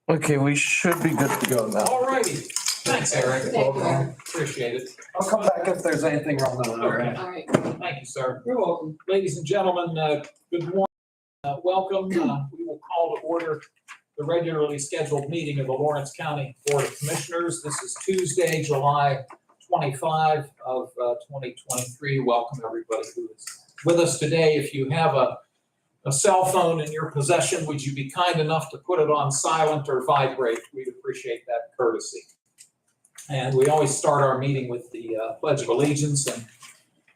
Okay, we should be good to go now. All righty. Thanks, Eric. Thank you, Eric. Appreciate it. I'll come back if there's anything wrong with Okay. it. All right. Thank you, sir. You're welcome. Ladies and gentlemen, good morning. Welcome. We will call to order the regularly scheduled meeting of the Lawrence County Board of Commissioners. This is Tuesday, July 25 of 2023. Welcome, everybody who is with us today. If you have a cell phone in your possession, would you be kind enough to put it on silent or vibrate? We'd appreciate that courtesy. And we always start our meeting with the Pledge of Allegiance, and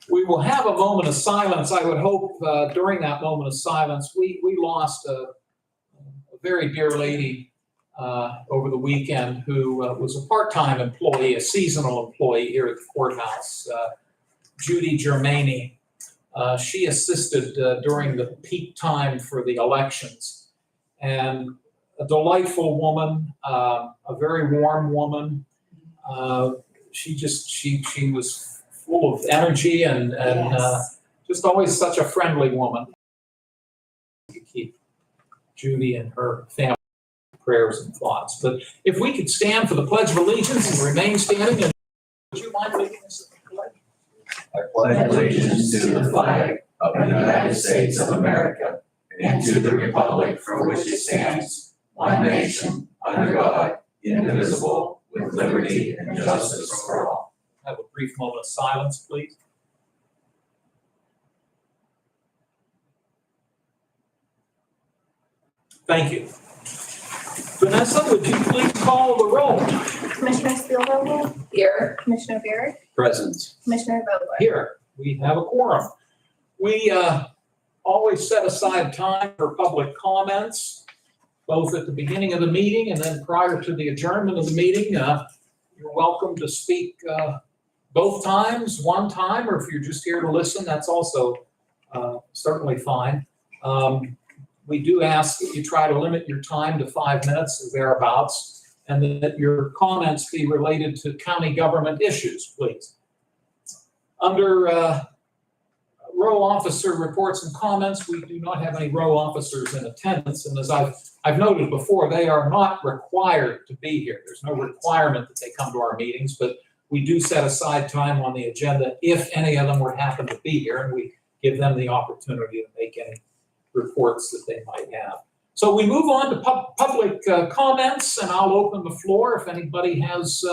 we will have a moment of silence. I would hope during that moment of silence, we lost a very dear lady over the weekend who was a part-time employee, a seasonal employee here at the courthouse, Judy Germani. She assisted during the peak time for the elections, and a delightful woman, a very warm woman. She was full of energy and Yes. just always such a friendly woman. You keep Judy and her family in prayers and thoughts. But if we could stand for the Pledge of Allegiance and remain standing, and would you mind leading us in the pledge? I pledge allegiance to the flag of the United States of America and to the republic for which it stands, one nation, under God, indivisible, with liberty and justice for all. Have a brief moment of silence, please. Thank you. Vanessa, would you please call the roll? Commissioner Spielvogel, Here. Commissioner Barrett, Present. Commissioner Vogler. Here, we have a quorum. We always set aside time for public comments, both at the beginning of the meeting and then prior to the adjournment of the meeting. You're welcome to speak both times, one time, or if you're just here to listen, that's also certainly fine. We do ask that you try to limit your time to 5 minutes or thereabouts, and that your comments be related to county government issues, please. Under row officer reports and comments, we do not have any row officers in attendance, and as I've noted before, they are not required to be here. There's no requirement that they come to our meetings, but we do set aside time on the agenda if any of them were happen to be here, and we give them the opportunity to make any reports that they might have. So we move on to public comments, and I'll open the floor if anybody has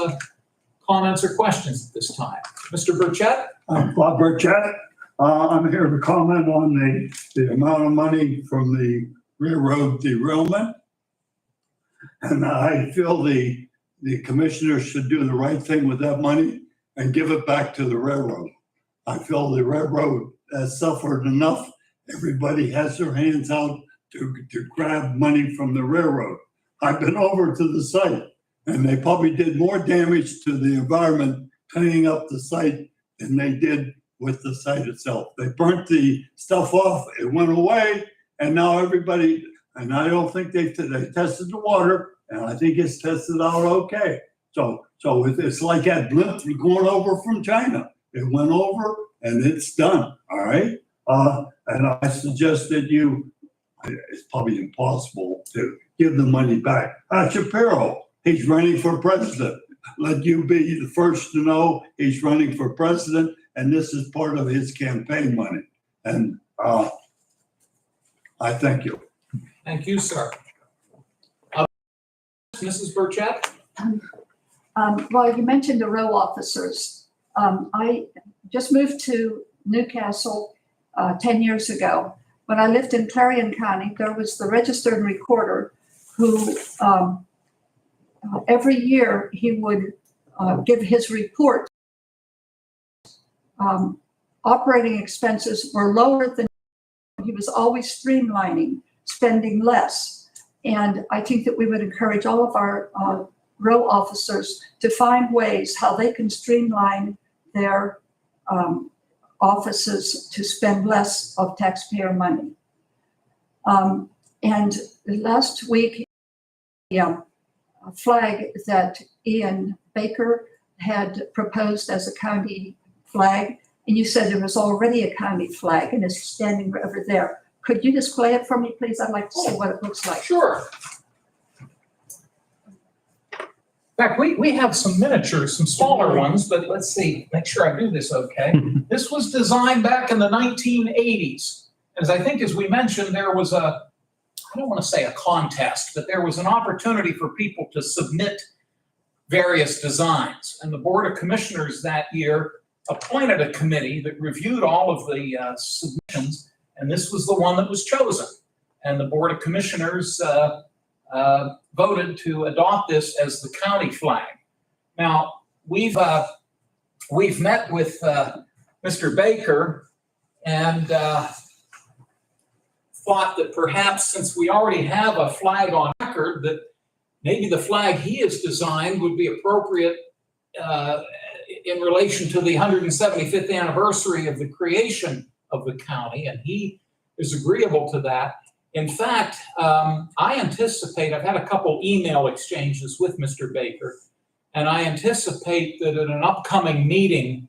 comments or questions at this time. Mr. Burchett? Bob Burchett. I'm here to comment on the amount of money from the railroad derailment. And I feel the commissioners should do the right thing with that money and give it back to the railroad. I feel the railroad has suffered enough. Everybody has their hands out to grab money from the railroad. I've been over to the site, and they probably did more damage to the environment cleaning up the site than they did with the site itself. They burnt the stuff off, it went away, and now everybody, and I don't think they tested the water, and I think it's tested out okay. So it's like that blimp going over from China. It went over and it's done, all right? And I suggest that it's probably impossible to give the money back. Shapiro, he's running for president. Let you be the first to know he's running for president, and this is part of his campaign money. And I thank you. Thank you, sir. Mrs. Burchett? Well, you mentioned the row officers. I just moved to Newcastle 10 years ago. When I lived in Clarion County, there was the register and recorder who every year he would give his report. Operating expenses were lower than he was always streamlining, spending less. And I think that we would encourage all of our row officers to find ways how they can streamline their offices to spend less of taxpayer money. And last week, a flag that Ian Baker had proposed as a county flag, and you said there was already a county flag and it's standing over there. Could you display it for me, please? I'd like to see what it looks like. Sure. fact, we have some miniatures, some smaller ones, but let's see, make sure I do this okay. This was designed back in the 1980s. As I think, as we mentioned, there was I don't want to say a contest, but there was an opportunity for people to submit various designs. And the Board of Commissioners that year appointed a committee that reviewed all of the submissions, and this was the one that was chosen. And the Board of Commissioners voted to adopt this as the county flag. Now, we've met with Mr. Baker and thought that perhaps since we already have a flag on record, that maybe the flag he has designed would be appropriate in relation to the 175th anniversary of the creation of the county, and he is agreeable to that. In fact, I anticipate, I've had a couple email exchanges with Mr. Baker, and I anticipate that at an upcoming meeting,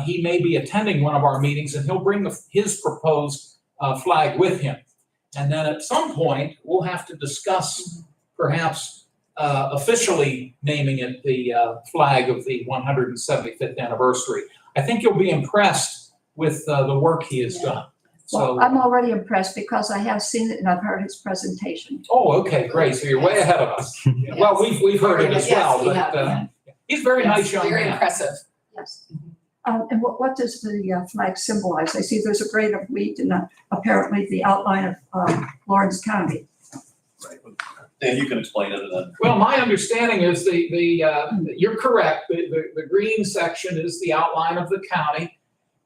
he may be attending one of our meetings, and he'll bring his proposed flag with him. And then at some point, we'll have to discuss perhaps officially naming it the flag of the 175th anniversary. I think you'll be impressed with the work he has done. Well, So, I'm already impressed because I have seen it and I've heard his presentation. oh, okay, great. So you're way ahead of us. Well, we've heard it as well, Yes, we but have, he's a very nice young Very man. impressive. Yes. And what does the flag symbolize? I see there's a grain of wheat and apparently the outline of Lawrence County. Dan, you can explain it and then. Well, my understanding is you're correct. The green section is the outline of the county.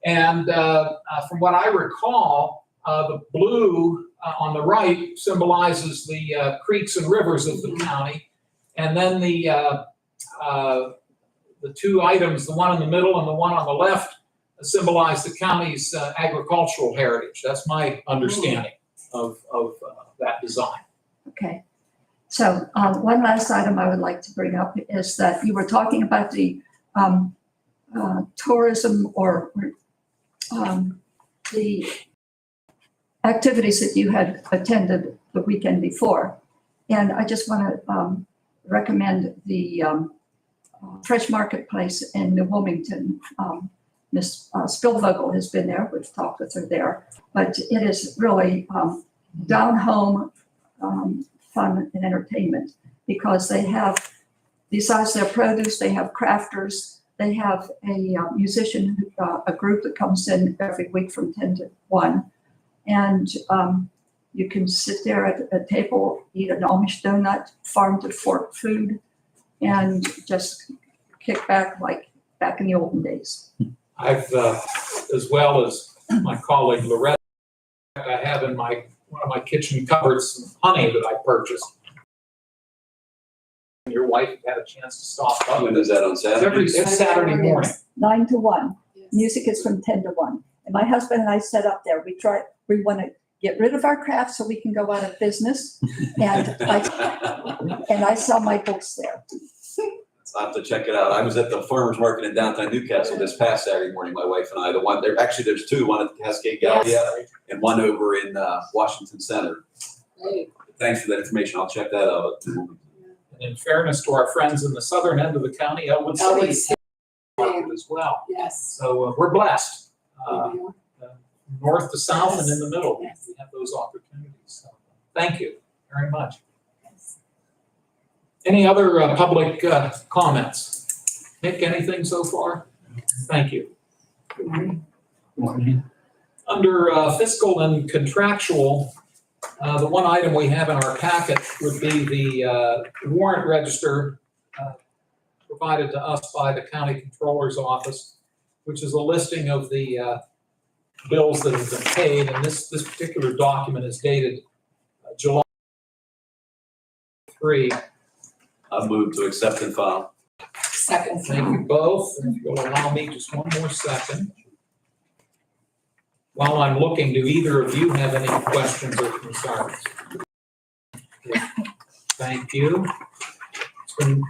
And from what I recall, the blue on the right symbolizes the creeks and rivers of the county. And then the two items, the one in the middle and the one on the left, symbolize the county's agricultural heritage. That's my understanding of that design. Okay. So one last item I would like to bring up is that you were talking about the tourism or the activities that you had attended the weekend before. And I just want to recommend the Fresh Marketplace in New Wilmington. Ms. Spielvogel has been there. We've talked with her there. But it is really down-home fun and entertainment because they have, besides their produce, they have crafters. They have a musician, a group that comes in every week from 10 to 1. And you can sit there at a table, eat an Amish donut, farm to fork food, and just kick back like back in the olden days. I've, as well as my colleague Loretta, I have in one of my kitchen cupboards some honey that I purchased. Your wife had a chance to stop by. When is that on Saturday? It's Saturday morning. 9 to 1. Music is from 10 to 1. And my husband and I set up there. We want to get rid of our craft so we can go out of business. And I sell my books there. I'll have to check it out. I was at the farmer's market in downtown Newcastle this past Saturday morning, my wife and I. There's two, one at the Cascade Galleria and one over in Washington Center. Great. Thanks for that information. I'll check that out. And in fairness to our friends in the southern end of the county, Elwood Elwood City as well. Yes. So we're blessed, north to south and in the middle. Yes. We have those opportunities. So thank you very much. Any other public comments? Nick, anything so far? Thank you. Under fiscal and contractual, the one item we have in our packet would be the warrant register provided to us by the county controller's office, which is a listing of the bills that have been paid. And this particular document is dated July 3. I'll move to accept and file. Second. Thank you both. If you'll allow me just one more second. While I'm looking, do either of you have any questions or concerns? Thank you. It's been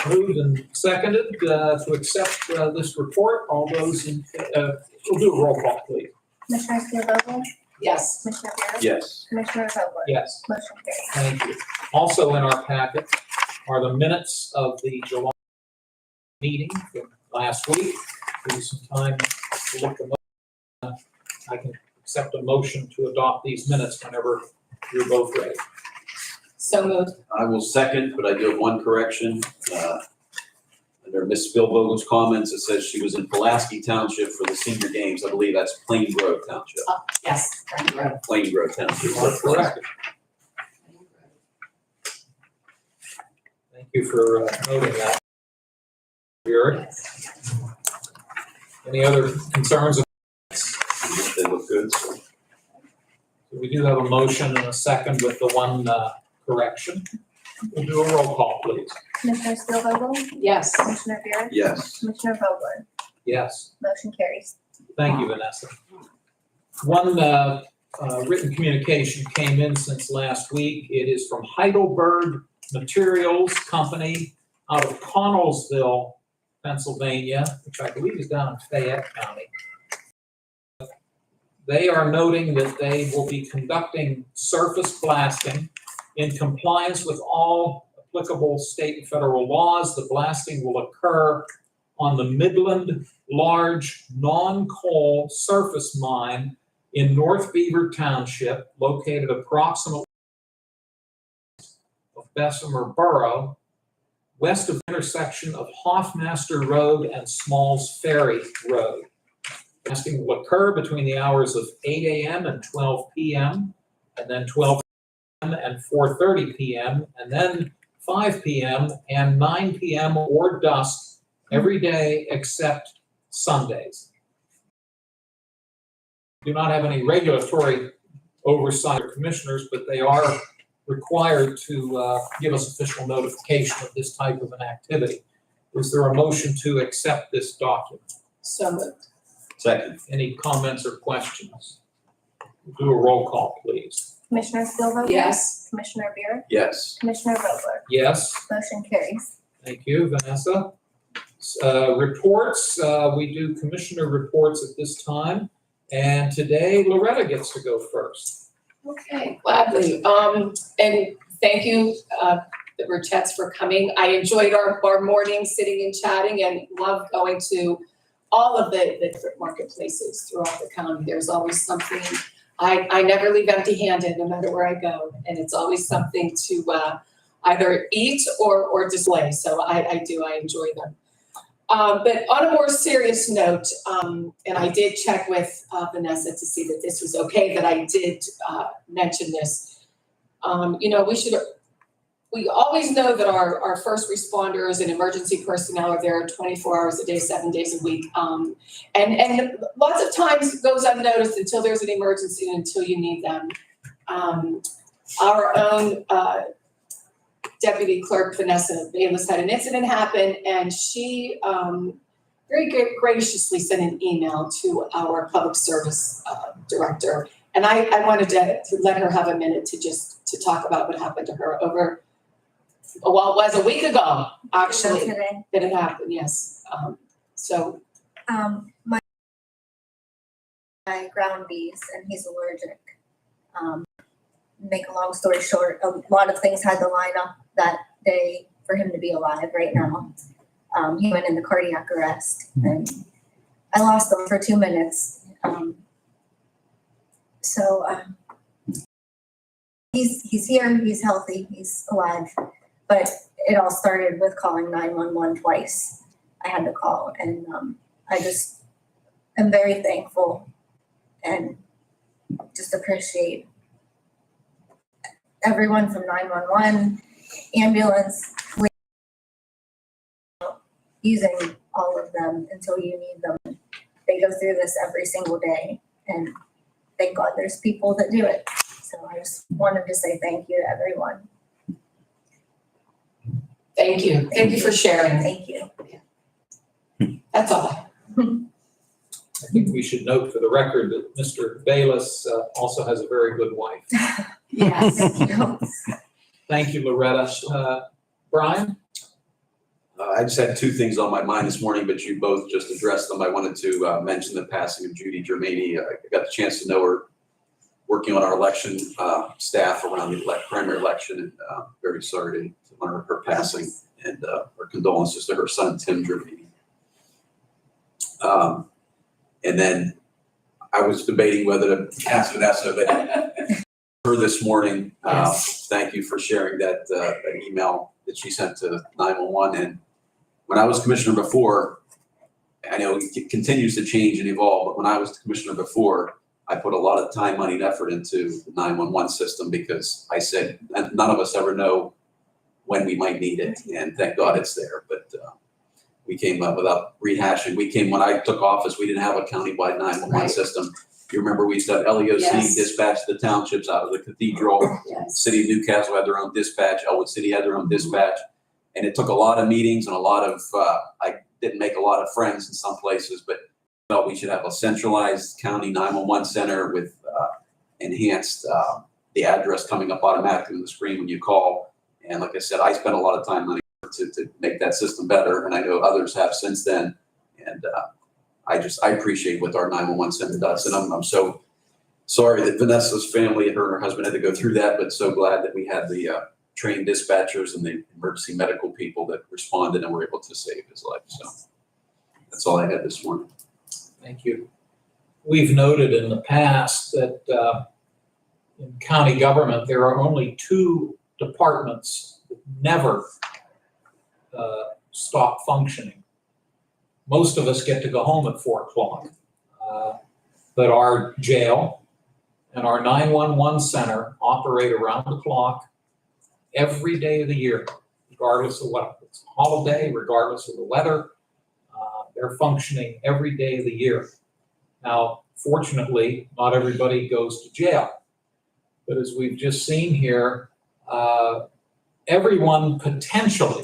moved and seconded to accept this report. All those we'll do a roll call, please. Commissioner Spielvogel? Yes. Commissioner Barrett? Yes. Commissioner Vogler? Yes. Motion carries. Thank you. Also in our packet are the minutes of the July meeting from last week. Give you some time to look them up. I can accept a motion to adopt these minutes whenever you're both ready. So moved. I will second, but I do have one correction. Under Ms. Spielvogel's comments, it says she was in Pulaski Township for the senior games. I believe that's Plain Grove Township. Yes. Thank you. Plain Grove Township. You are correct. Thank you for noting that. Jared, any other concerns? They look good, so. We do have a motion and a second with the one correction. We'll do a roll call, please. Commissioner Spielvogel, Yes. Commissioner Buick, Yes. Commissioner Vogler, Yes, motion carries. thank you, Vanessa. One written communication came in since last week. It is from Heidelberg Materials Company out of Connellsville, Pennsylvania, which I believe is down in Fayette County. They are noting that they will be conducting surface blasting in compliance with all applicable state and federal laws. The blasting will occur on the Midland Large Non-Coal Surface Mine in North Beaver Township, located approximately of Bessemer Borough, west of the intersection of Hoffmaster Road and Smalls Ferry Road. Blasting will occur between the hours of 8 a.m. and 12 p.m., and then 12 p.m. and 4:30 p.m., and then 5 p.m. and 9 p.m. or dusk every day except Sundays. Do not have any regulatory oversight of commissioners, but they are required to give us official notification of this type of an activity. Is there a motion to accept this document? So moved. Second. Any comments or questions? Do a roll call, please. Commissioner Spielvogel, Yes. Commissioner Buick, Yes. Commissioner Vogler, Yes, motion carries. thank you, Vanessa. Reports, we do commissioner reports at this time. And today Loretta gets to go first. Okay, gladly. And thank you, the Burchetts, for coming. I enjoyed our morning sitting and chatting and love going to all of the different marketplaces throughout the county. There's always something. I never leave empty-handed, no matter where I go, and it's always something to either eat or display. So I enjoy them. But on a more serious note, and I did check with Vanessa to see that this was okay, that I did mention this. We always know that our first responders and emergency personnel are there 24 hours a day, 7 days a week. And lots of times it goes unnoticed until there's an emergency and until you need them. Our own Deputy Clerk Vanessa Bayless had an incident happen, and she very graciously sent an email to our public service director. And I wanted to let her have a minute to talk about what happened to her over, well, it was a week ago, actually, Today, that it happened, yes. my ground bees, and he's allergic. Make a long story short, a lot of things had to line up that day for him to be alive right now. He went into cardiac arrest, and I lost him for 2 minutes. He's here, he's healthy, he's alive, but it all started with calling 911 twice. I had to call, and I just am very thankful and just appreciate everyone from 911, ambulance, using all of them until you need them. They go through this every single day, and thank God there's people that do it. So I just wanted to say thank you to everyone. Thank you. Thank you for sharing. Thank you. That's all. I think we should note for the record that Mr. Bayless also has a very good wife. Yes. Thank you. Thank you, Loretta. Brian? I just had two things on my mind this morning, but you both just addressed them. I wanted to mention the passing of Judy Germani. I got the chance to know her working on our election staff around the primary election, and very sorry to on her passing, and our condolences to her son, Tim Gervini. And then I was debating whether to ask Vanessa, but her this morning, thank you for sharing that email that she sent to 911. And when I was commissioner before, I know it continues to change and evolve, but when I was the commissioner before, I put a lot of time, money, and effort into the 911 system because I said none of us ever know when we might need it, and thank God it's there. But we came up without rehashing. When I took office, we didn't have a countywide 911 Right. system. You remember we used to have LEOC Yes. dispatch the townships out of the cathedral. Yes. City of Newcastle had their own dispatch. Elwood City had their own dispatch. And it took a lot of meetings and a lot of, I didn't make a lot of friends in some places, but felt we should have a centralized county 911 center with enhanced, the address coming up automatically on the screen when you call. And like I said, I spent a lot of time on it to make that system better. And I know others have since then. And I appreciate what our 911 center does. And I'm so sorry that Vanessa's family and her and her husband had to go through that, but so glad that we had the trained dispatchers and the emergency medical people that responded and were able to save his life. So that's all I had this morning. Thank you. We've noted in the past that in county government, there are only 2 departments that never stop functioning. Most of us get to go home at 4 o'clock. But our jail and our 911 center operate around the clock every day of the year, regardless of what it's a holiday, regardless of the weather. They're functioning every day of the year. Now, fortunately, not everybody goes to jail. But as we've just seen here, everyone potentially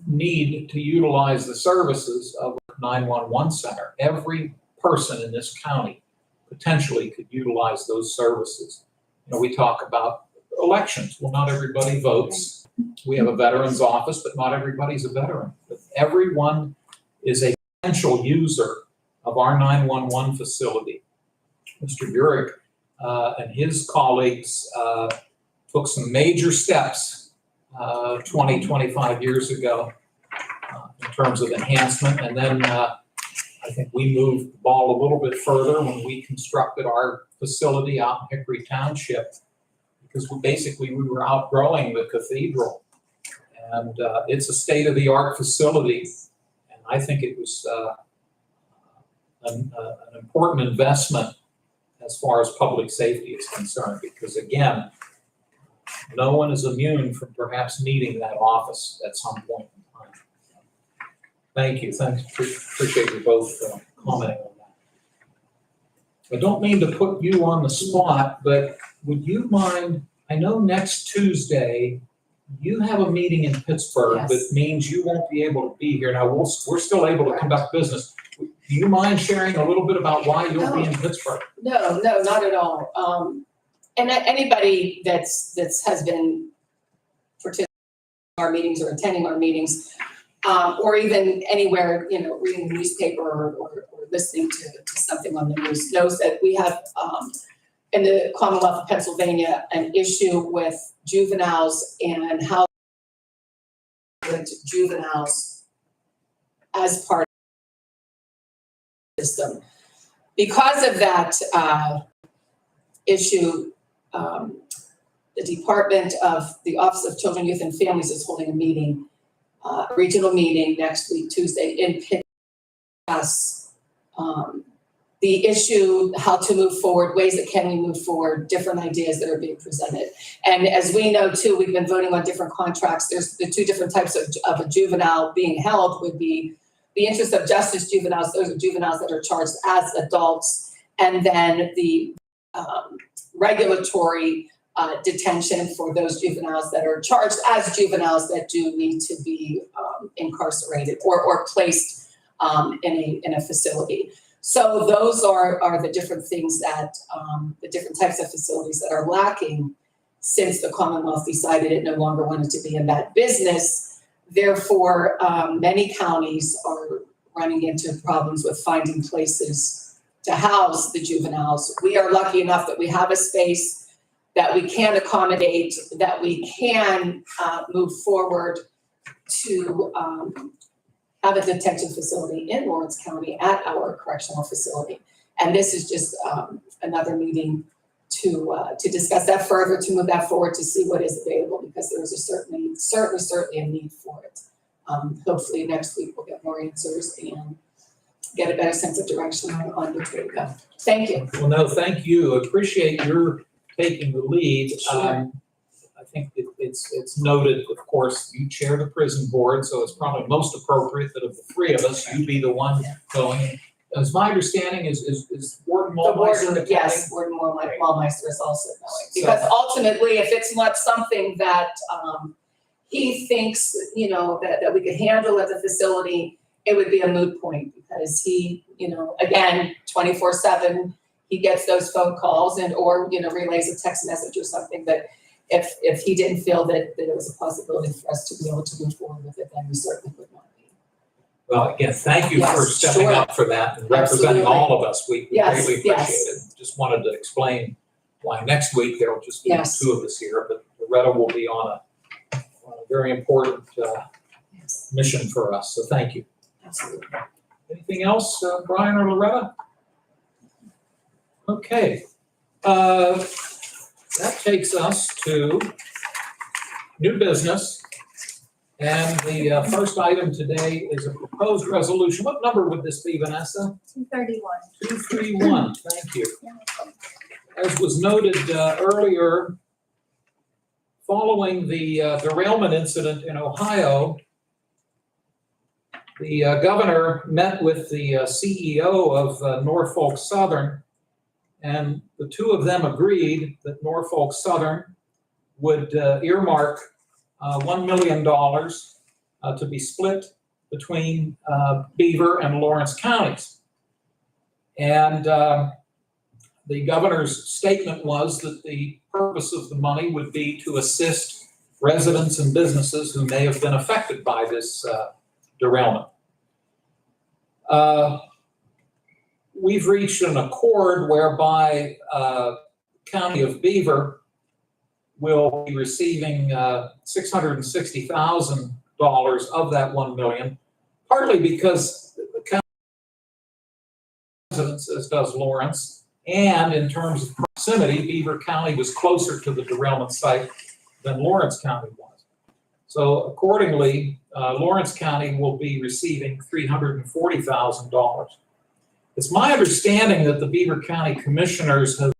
need to utilize the services of a 911 center. Every person in this county potentially could utilize those services. You know, we talk about elections. Well, not everybody votes. We have a veterans office, but not everybody's a veteran. But everyone is a potential user of our 911 facility. Mr. Burek and his colleagues took some major steps 20, 25 years ago in terms of enhancement. And then I think we moved the ball a little bit further when we constructed our facility out in Hickory Township, because we were outgrowing the cathedral. And it's a state-of-the-art facility. And I think it was an important investment as far as public safety is concerned, because again, no one is immune from perhaps needing that office at some point in time. Thank you. Thanks. Appreciate you both commenting on that. I don't mean to put you on the spot, but would you mind, I know next Tuesday, you have a meeting in Pittsburgh Yes. that means you won't be able to be here. Now, we're still able to conduct business. Do you mind sharing a little bit about why you'll be in Pittsburgh? No, not at all. And anybody has been participating in our meetings or attending our meetings, or even anywhere, reading the newspaper or listening to something on the news, knows that we have, in the Commonwealth of Pennsylvania, an issue with juveniles and how juveniles as part of the system. Because of that issue, the Department of the Office of Children, Youth, and Families is holding a meeting, a regional meeting next week, Tuesday, in Pitt. The issue, how to move forward, ways that can we move forward, different ideas that are being presented. And as we know too, we've been voting on different contracts. There's the 2 different types of a juvenile being held would be the interest of justice juveniles. Those are juveniles that are charged as adults. And then the regulatory detention for those juveniles that are charged as juveniles that do need to be incarcerated or placed in a facility. So those are the different things that, the different types of facilities that are lacking since the Commonwealth decided it no longer wanted to be in that business. Therefore, many counties are running into problems with finding places to house the juveniles. We are lucky enough that we have a space that we can accommodate, that we can move forward to have a detention facility in Lawrence County at our correctional facility. And this is just another meeting to discuss that further, to move that forward, to see what is available, because there is a certainly a need for it. Hopefully next week we'll get more answers and get a better sense of direction on which way to go. Thank you. Well, no, thank you. Appreciate your taking the lead. Sure. I think it's noted, of course, you chair the prison board, so it's probably most appropriate that of the three of us, you be the one going. As my understanding is Warden The Maltmeister. warden, yes, Warden Wallmeister is also going. Because ultimately, if it's not something that he thinks, that we could handle at the facility, it would be a moot point, because he, again, 24/7, he gets those phone calls or relays a text message or something. But if he didn't feel that it was a possibility for us to be able to move forward with it, then we certainly would not be. Well, again, thank you for Yes, stepping sure. up for that and representing Absolutely. all of us. We Yes, really appreciate yes. it. Just wanted to explain why next week there will just be Yes. two of us here, but Loretta will be on a very important Yes, mission for us, so thank you. absolutely. Anything else, Brian or Loretta? Okay. That takes us to new business. And the first item today is a proposed resolution. What number would this be, Vanessa? 231. 231, thank you. As was noted earlier, following the derailment incident in Ohio, the governor met with the CEO of Norfolk Southern, and the two of them agreed that Norfolk Southern would earmark $1 million to be split between Beaver and Lawrence counties. And the governor's statement was that the purpose of the money would be to assist residents and businesses who may have been affected by this derailment. We've reached an accord whereby County of Beaver will be receiving $660,000 of that $1 million, partly because the county residents, as does Lawrence, and in terms of proximity, Beaver County was closer to the derailment site than Lawrence County was. So accordingly, Lawrence County will be receiving $340,000. It's my understanding that the Beaver County Commissioners have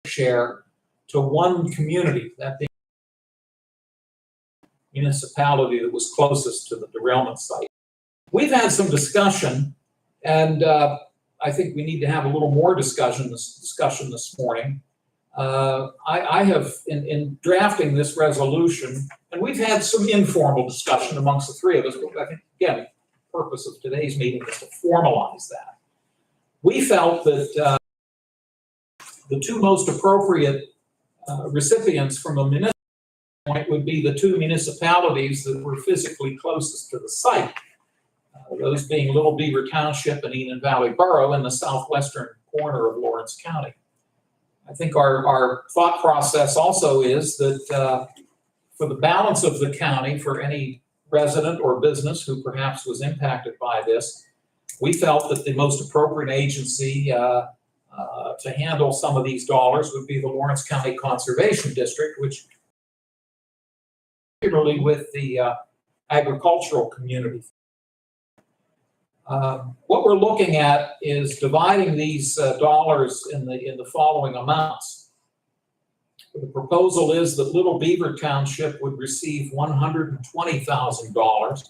share to one community, that being the municipality that was closest to the derailment site. We've had some discussion, and I think we need to have a little more discussion this morning. I have, in drafting this resolution, and we've had some informal discussion amongst the three of us, but I think, again, the purpose of today's meeting is to formalize that. We felt that the two most appropriate recipients from a municipal point would be the two municipalities that were physically closest to the site. Those being Little Beaver Township and Enon Valley Borough in the southwestern corner of Lawrence County. I think our thought process also is that for the balance of the county, for any resident or business who perhaps was impacted by this, we felt that the most appropriate agency to handle some of these dollars would be the Lawrence County Conservation District, which particularly with the agricultural community. What we're looking at is dividing these dollars in the following amounts. The proposal is that Little Beaver Township would receive $120,000.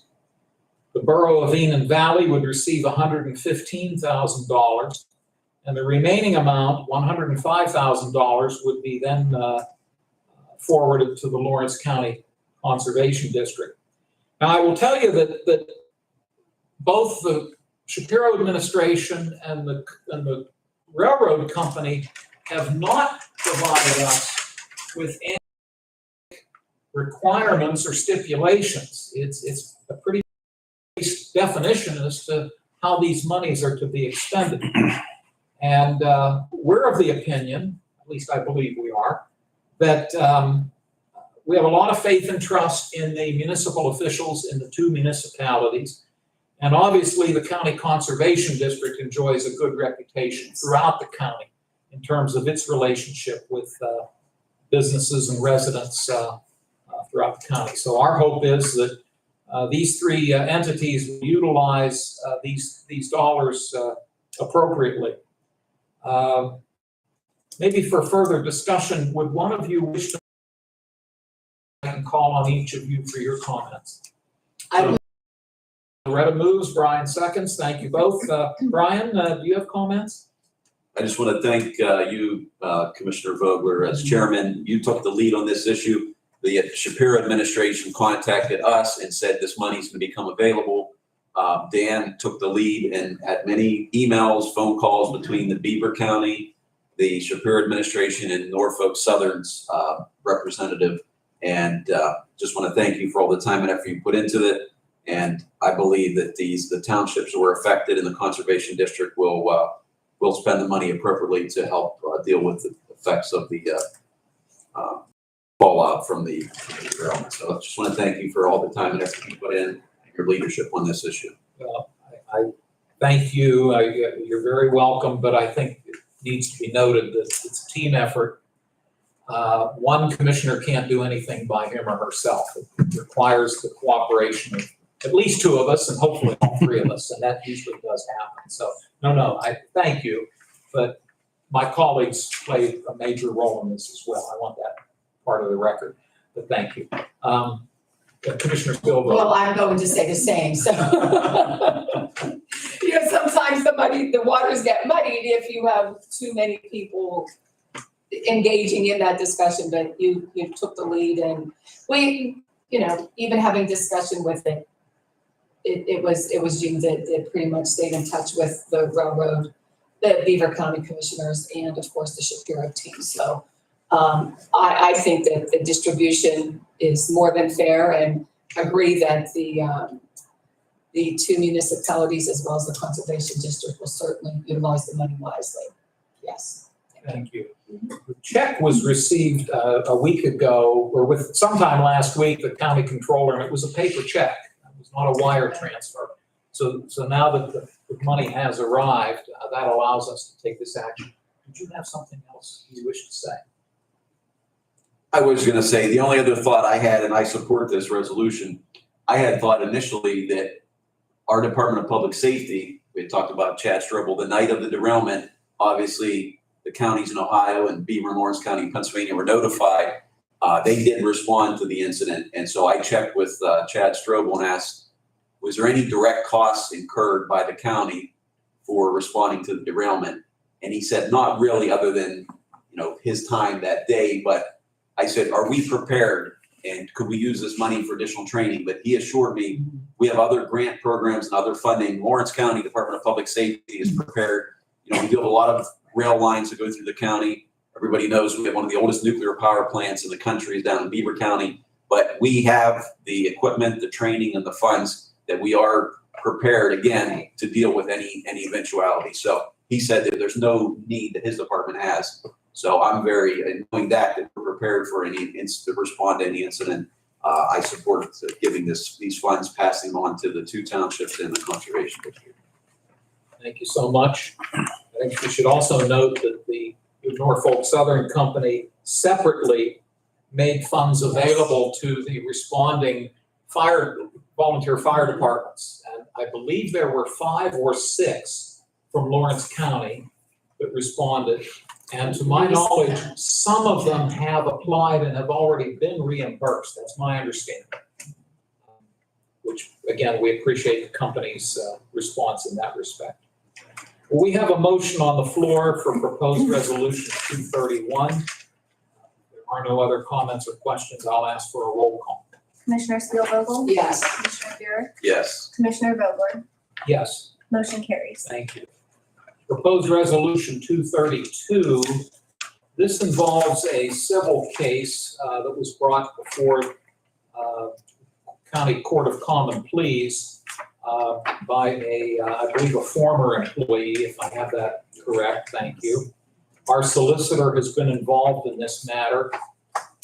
The Borough of Enon Valley would receive $115,000. And the remaining amount, $105,000, would be then forwarded to the Lawrence County Conservation District. Now, I will tell you that both the Shapiro administration and the railroad company have not provided us with any requirements or stipulations. It's a pretty basic definition as to how these monies are to be expended. And we're of the opinion, at least I believe we are, that we have a lot of faith and trust in the municipal officials in the two municipalities. And obviously, the County Conservation District enjoys a good reputation throughout the county in terms of its relationship with businesses and residents throughout the county. So our hope is that these three entities will utilize these dollars appropriately. Maybe for further discussion, would one of you wish to? I can call on each of you for your comments. Loretta moves, Brian seconds. Thank you both. Brian, do you have comments? I just want to thank you, Commissioner Vogler, as chairman. You took the lead on this issue. The Shapiro administration contacted us and said this money is going to become available. Dan took the lead and had many emails, phone calls between the Beaver County, the Shapiro administration, and Norfolk Southern's representative. And just want to thank you for all the time and effort you put into it. And I believe that the townships that were affected in the conservation district will spend the money appropriately to help deal with the effects of the fallout from the derailment. So I just want to thank you for all the time and effort you put in and your leadership on this issue. I thank you. You're very welcome, but I think it needs to be noted that it's a team effort. One commissioner can't do anything by him or herself. It requires the cooperation of at least two of us and hopefully all three of us, and that usually does happen. So, no, I thank you, but my colleagues played a major role in this as well. I want that part of the record, but thank you. Commissioner Spielberg. Well, I'm going to say the same, so. Sometimes the waters get muddied if you have too many people engaging in that discussion, but you took the lead, and we, even having discussion with it, it was you that pretty much stayed in touch with the railroad, the Beaver County Commissioners, and of course the Shapiro team. So I think that the distribution is more than fair, and agree that the two municipalities as well as the conservation district will certainly utilize the money wisely. Yes. Thank you. The check was received a week ago, or sometime last week, the county controller, and it was a paper check. It was not a wire transfer. So now that the money has arrived, that allows us to take this action. Did you have something else you wish to say? I was going to say, the only other thought I had, and I support this resolution, I had thought initially that our Department of Public Safety, we had talked about Chad Strobel, the night of the derailment, obviously the counties in Ohio and Beaver and Lawrence County in Pennsylvania were notified. They did respond to the incident. And so I checked with Chad Strobel and asked, was there any direct costs incurred by the county for responding to the derailment? And he said, not really, other than, his time that day. But I said, are we prepared? And could we use this money for additional training? But he assured me we have other grant programs and other funding. Lawrence County Department of Public Safety is prepared. We deal with a lot of rail lines that go through the county. Everybody knows we have one of the oldest nuclear power plants in the country is down in Beaver County. But we have the equipment, the training, and the funds that we are prepared, again, to deal with any eventuality. So he said that there's no need that his department has. So I'm very, knowing that we're prepared for to respond to any incident. I support giving these funds, passing them on to the two townships in the conservation district. Thank you so much. I think we should also note that the Norfolk Southern Company separately made funds available to the responding volunteer fire departments. And I believe there were 5 or 6 from Lawrence County that responded. And to my knowledge, some of them have applied and have already been reimbursed. That's my understanding. Which, again, we appreciate the company's response in that respect. Well, we have a motion on the floor for proposed resolution 231. There are no other comments or questions. I'll ask for a roll call. Commissioner Spielvogel? Yes. Commissioner Buick? Yes. Commissioner Vogler? Yes. Motion carries. Thank you. Proposed resolution 232. This involves a civil case that was brought before County Court of Common Pleas by I believe a former employee, if I have that correct, thank you. Our solicitor has been involved in this matter,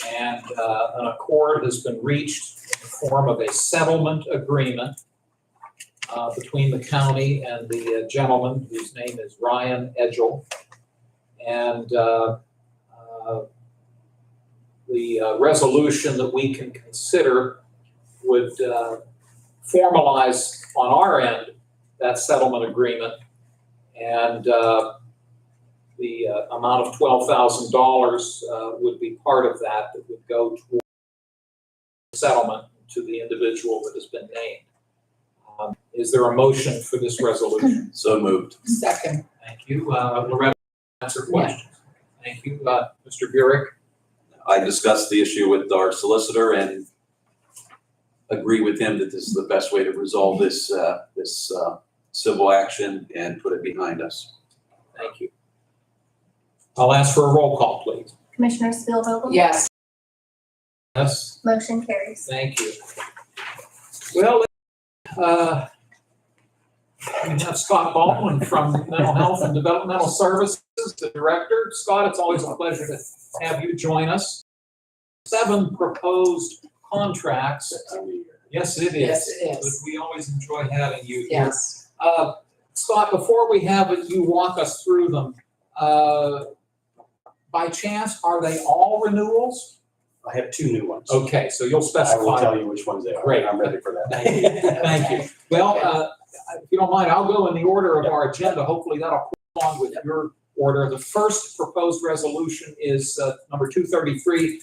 and an accord has been reached in the form of a settlement agreement between the county and the gentleman whose name is Ryan Edgel. And the resolution that we can consider would formalize on our end that settlement agreement. And the amount of $12,000 would be part of that would go toward settlement to the individual that has been named. Is there a motion for this resolution? So moved. Second. Thank you. Loretta, answer questions. Thank you. Mr. Burek? I discussed the issue with our solicitor and agree with him that this is the best way to resolve this civil action and put it behind us. Thank you. I'll ask for a roll call, please. Commissioner Spielvogel? Yes. Yes, Motion carries. thank you. Well, we have Scott Baldwin from Mental Health and Developmental Services, the director. Scott, it's always a pleasure to have you join us. 7 proposed contracts. Yes, it is. Yes, it is. But we always enjoy having you here. Yes. Scott, before we have you walk us through them, by chance, are they all renewals? I have 2 new ones. Okay, so you'll I will specify. tell you which ones they are. Great. I'm ready for that. Thank you. Well, if you don't mind, I'll go in the order of our agenda. Hopefully that'll correspond with your order. The first proposed resolution is number 233,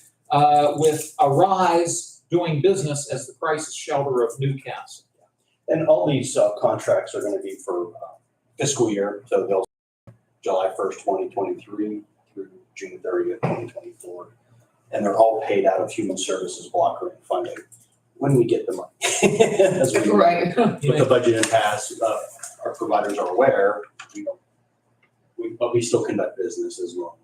with Arise doing business as the crisis shelter of Newcastle. And all these contracts are going to be for fiscal year, so they'll July 1st, 2023 through June 30th, 2024. And they're all paid out of Human Services block grant funding when we get the money. As we Right. With the budget in pass, our providers are aware, but we still conduct business as well.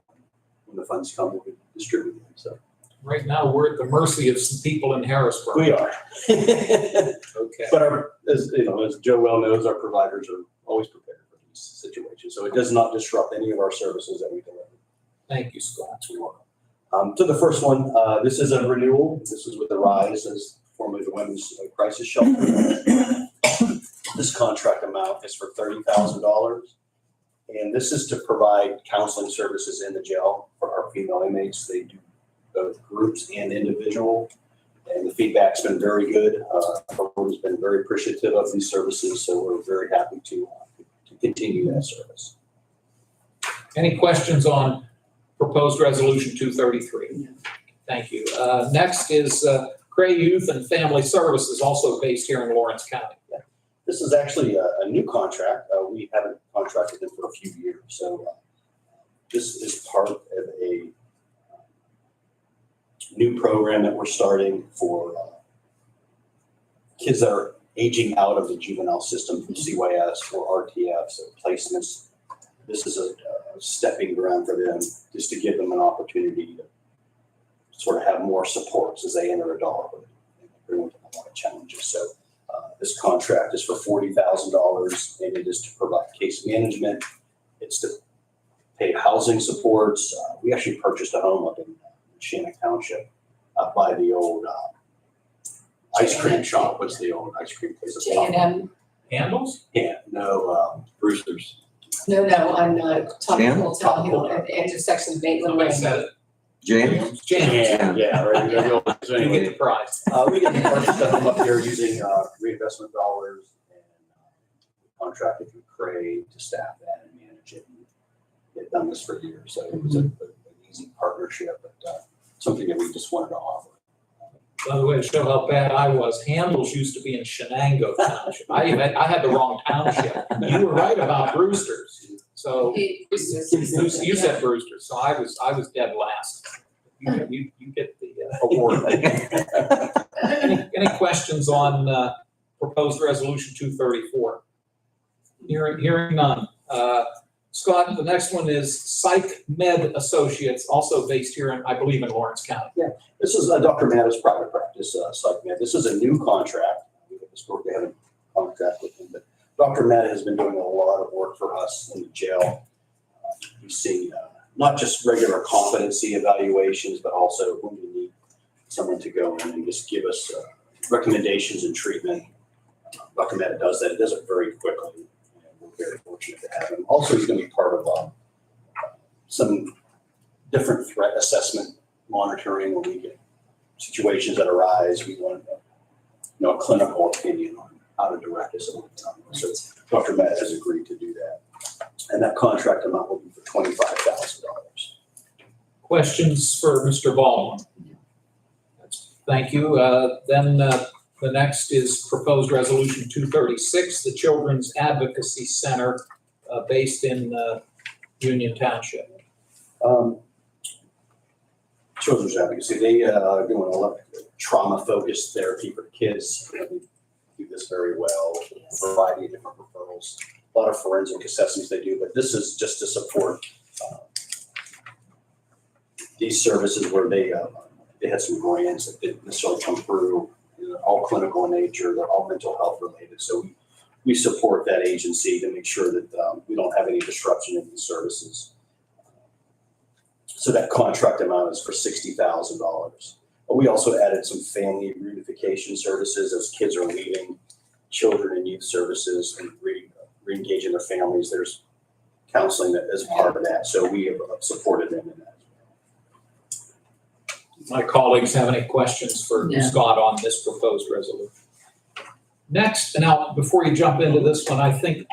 When the funds come, we distribute them, so. Right now, we're at the mercy of some people in Harrisburg. We are. Okay. But as Joe well knows, our providers are always prepared for these situations. So it does not disrupt any of our services that we deliver. Thank you, Scott. You're welcome. To the first one, this is a renewal. This is with the Rise, as formerly the Women's Crisis Shelter. This contract amount is for $30,000. And this is to provide counseling services in the jail for our female inmates. They do both groups and individual. And the feedback's been very good. Our board has been very appreciative of these services, so we're very happy to continue that service. Any questions on proposed resolution 233? Thank you. Next is Cray Youth and Family Services, also based here in Lawrence County. This is actually a new contract. We haven't contracted them for a few years. So this is part of a new program that we're starting for kids that are aging out of the juvenile system from CYS or RTF, so placements. This is a stepping ground for them, just to give them an opportunity to sort of have more supports as they enter adulthood. And bring with them a lot of challenges. So this contract is for $40,000, and it is to provide case management. It's to pay housing supports. We actually purchased a home up in Shannon Township, up by the old ice cream shop. What's the old ice cream place? J&M. Handles? Yeah, no, Brewster's. No, on Top Jam? Hotel Hill at the intersection of Maitland Somebody Lane. said it. James? James. Yeah, right. So You anyway, get the prize. we did purchase a home up here using reinvestment dollars, and contracted through Cray to staff that and manage it. And they've done this for years, so it was an easy partnership, but something that we just wanted to offer. By the way, to show how bad I was, Handles used to be in Shenango Township. I had the wrong township. You were right about Brewster's. So you said Brewster's, so I was dead last. You get the award. Any questions on proposed resolution 234? Hearing none. Scott, the next one is Psych Med Associates, also based here in, I believe, in Lawrence County. This is Dr. Matta's private practice, Psych Med. This is a new contract. We historically haven't contract with him, but Dr. Matta has been doing a lot of work for us in the jail. He's seen not just regular competency evaluations, but also when we need someone to go in and just give us recommendations and treatment. Dr. Mehta does that. It does it very quickly. And we're very fortunate to have him. Also, he's going to be part of some different threat assessment monitoring when we get situations that arise. We want a clinical opinion on how to direct us. So Dr. Mehta has agreed to do that. And that contract amount will be for $25,000. Questions for Mr. Baldwin? Thank you. Then the next is proposed resolution 236, the Children's Advocacy Center based in Union Township. Children's Advocacy, they do a trauma-focused therapy for kids. They do this very well, a variety of different referrals, a lot of forensic assessments they do, but this is just to support these services where they had some grants that didn't necessarily come through. They're all clinical in nature, they're all mental health related. So we support that agency to make sure that we don't have any disruption in these services. So that contract amount is for $60,000. But we also added some family reunification services as kids are leaving children and youth services and re-engaging their families. There's counseling that is part of that. So we have supported them in that. My colleagues have any questions for Scott on this proposed resolution? Next, now, before you jump into this one, I think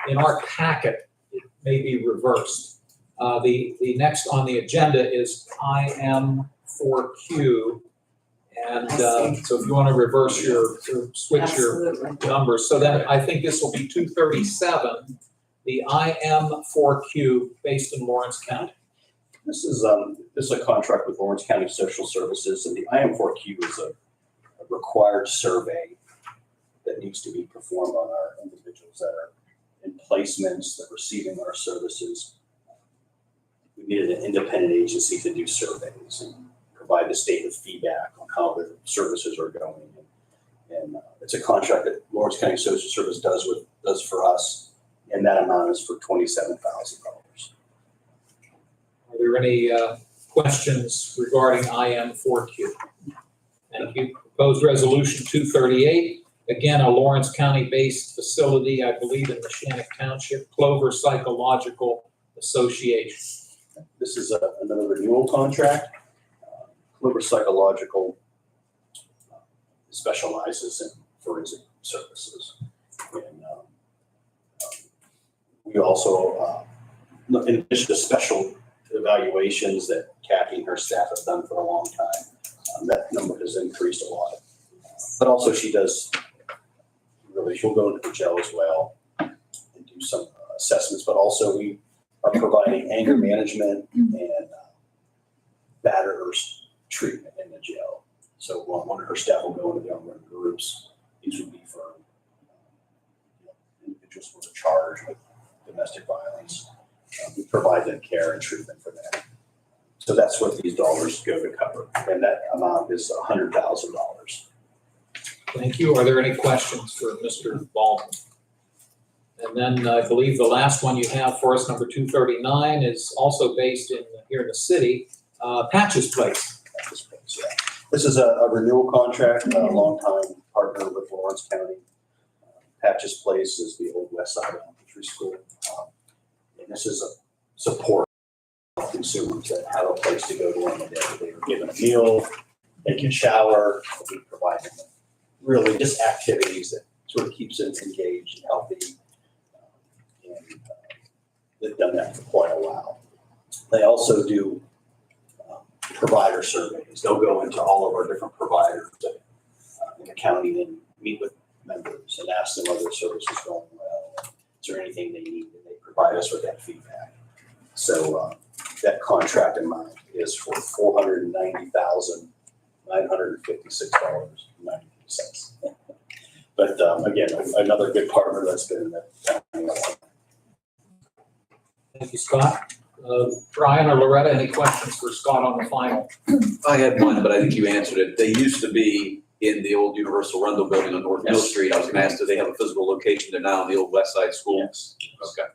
in our packet, it may be reversed. The next on the agenda is IM4Q. And so if you want to reverse switch your numbers, so that I think this will be 237, the IM4Q based in Lawrence County. This is a contract with Lawrence County Social Services, and the IM4Q is a required survey that needs to be performed on our individuals that are in placements, that are receiving our services. We needed an independent agency to do surveys and provide the state with feedback on how the services are going. And it's a contract that Lawrence County Social Service does for us, and that amount is for $27,000. Are there any questions regarding IM4Q? Thank you. Proposed resolution 238, again, a Lawrence County-based facility, I believe in Neshannock Township, Clover Psychological Association. This is another renewal contract. Clover Psychological specializes in forensic services. And we also, in addition to special evaluations that Kathy and her staff have done for a long time, that number has increased a lot. But also she'll go into the jail as well and do some assessments, but also we are providing anger management and batterers treatment in the jail. So one of her staff will go into the unrun groups. These would be for individuals who are charged with domestic violence. We provide them care and treatment for that. So that's what these dollars go to cover. And that amount is $100,000. Thank you. Are there any questions for Mr. Baldwin? And then I believe the last one you have for us, number 239, is also based here in the city, Patches Place. Patches Place, yeah. This is a renewal contract, a longtime partner with Lawrence County. Patches Place is the old West Side Elementary School. And this is a support of consumers that have a place to go during the day. They are given a meal, they can shower, we provide them really just activities that sort of keeps them engaged and healthy. They've done that for quite a while. They also do provider surveys. They'll go into all of our different providers in the county and meet with members and ask them, are their services going well? Is there anything they need? And they provide us with that feedback. So that contract amount is for $490,956.92. But again, another good partner that's been in that county. Thank you, Scott. Brian or Loretta, any questions for Scott on the final? I had one, but I think you answered it. They used to be in the old Universal Rundle building on North Mill Street. I was going to ask, do they have a physical location there now in the old West Side School? Yes. Okay.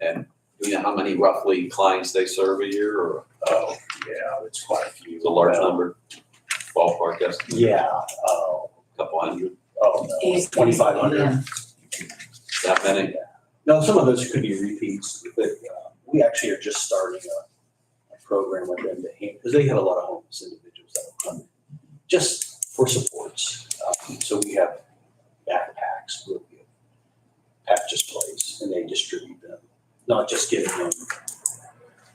And Do you know how many roughly clients they serve a year, or Oh, yeah, it's quite a few. it's a large number? Ballpark estimate? Yeah, Couple hundred, oh, no, it's 2,500. that many? No, some of those could be repeats, but we actually are just starting a program with them to because they have a lot of homeless individuals that will come just for supports. So we have backpacks, we'll pack displays, and they distribute them, not just giving them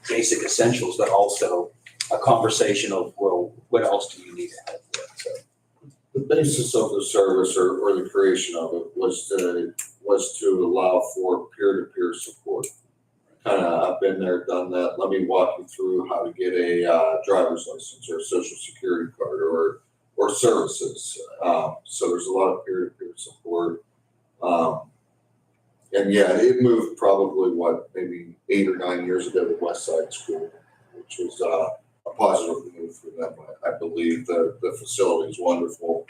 basic essentials, but also a conversation of, well, what else do you need help with? So The basis of the service or the creation of it was to allow for peer-to-peer support. Kind of, I've been there, done that. Let me walk you through how to get a driver's license or a social security card or services. So there's a lot of peer-to-peer support. And yeah, it moved probably maybe 8 or 9 years ago to West Side School, which was a positive move for them. I believe the facility is wonderful.